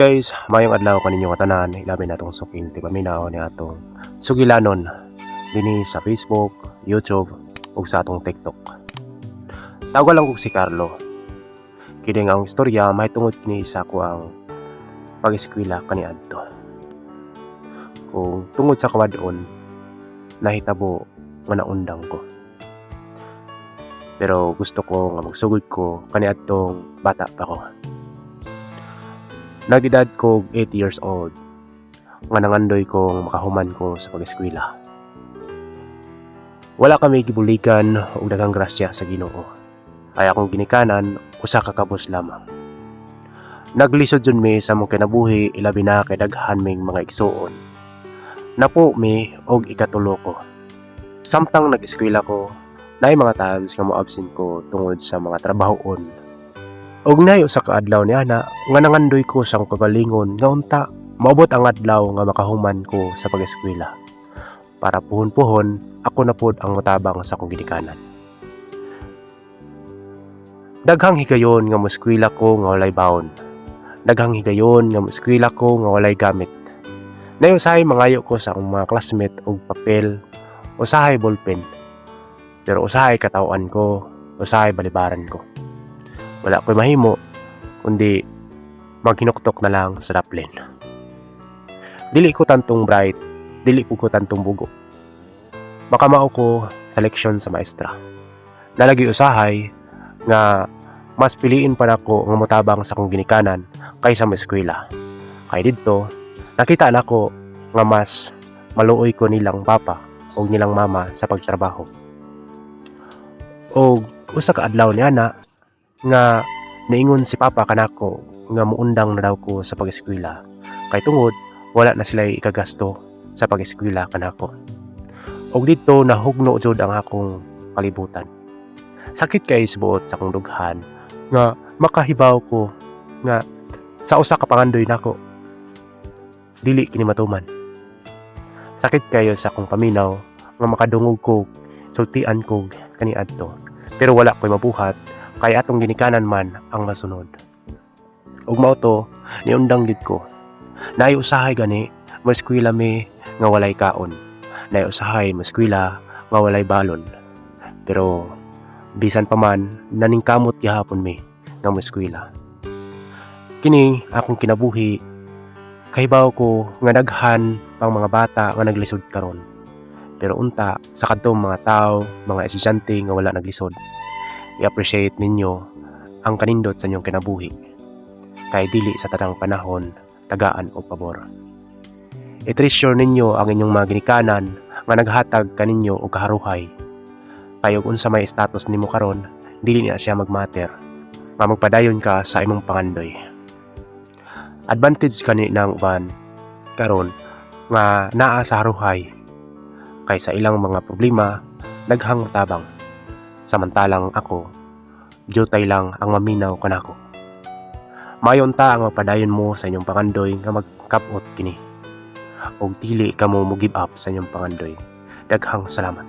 Guys, mayong adlaw kaninyo katanan, ilabi natong suking ti paminaw ni atong sugilanon dinhi sa Facebook, YouTube ug sa atong TikTok. Tawag lang kog si Carlo. Kini nga ang istorya mahitungod kini sa ako ang pag-eskwela kaniadto. Kung tungod sa kawadon, nahitabo nga naundang ko. Pero gusto ko nga magsugod ko kaniadtong bata pa ko. Nagedad ko 8 years old nga nangandoy kong makahuman ko sa pag-eskwela. Wala kami gibulikan og daghang grasya sa Ginoo. Ay akong ginikanan usa ka kabus lamang. Naglisod jud mi sa mong kinabuhi ilabi na kay daghan ming mga igsuon. Napo mi og ikatulo ko. Samtang nag-eskwela ko, naay mga times nga mo-absent ko tungod sa mga trabahoon. Og naay usa ka adlaw ni ana nga nangandoy ko sang kagalingon nga unta maabot ang adlaw nga makahuman ko sa pag-eskwela. Para puhon-puhon ako na pod ang motabang sa akong ginikanan. Daghang higayon nga moeskwela ko nga walay baon. Daghang higayon nga moeskwela ko nga walay gamit. Naay usahay mangayo ko sa akong mga classmate og papel, usahay ballpen. Pero usahay katawan ko, usahay balibaran ko. Wala ko'y mahimo, kundi maghinuktok na lang sa daplin. Dili ko tantong bright, dili ko tantong bugo. Makamao ko sa leksyon sa maestra. Nalagi usahay nga mas piliin pa nako nga motabang sa akong ginikanan kaysa sa eskwela. Kay didto, nakita nako nga mas maluoy ko nilang papa o nilang mama sa pagtrabaho. O usa ka adlaw ni ana nga naingon si papa kanako nga muundang na daw ko sa pag-eskwela kay tungod wala na sila ikagasto sa pag-eskwela kanako. Og dito nahugno jud ang akong kalibutan. Sakit kay subuot sa akong dughan nga makahibaw ko nga sa usa ka pangandoy nako dili kini matuman. Sakit kayo sa akong paminaw nga makadungog ko sultian ko kaniadto pero wala ko'y mabuhat kay atong ginikanan man ang masunod. Ug mao to niundang gid ko. Naay usahay gani moeskwela mi nga walay kaon. Naay usahay moeskwela nga walay balon. Pero bisan pa man naningkamot gihapon mi nga moeskwela. Kini akong kinabuhi kahibaw ko nga daghan pang mga bata nga naglisod karon. Pero unta sa kadtong mga tao, mga estudyante nga wala naglisod. I-appreciate ninyo ang kanindot sa inyong kinabuhi kay dili sa tanang panahon tagaan o pabor. I-treasure ninyo ang inyong mga ginikanan nga naghatag kaninyo og kaharuhay kay ug unsa may status nimo karon dili na siya magmatter magpadayon ka sa imong pangandoy. Advantage kani nang uban karon nga naa sa haruhay kay sa ilang mga problema daghang tabang. Samantalang ako, jutay lang ang maminaw kanako. Mayon ta ang mapadayon mo sa inyong pangandoy nga magkapot kini. Og dili kamo mo give up sa inyong pangandoy. Daghang salamat.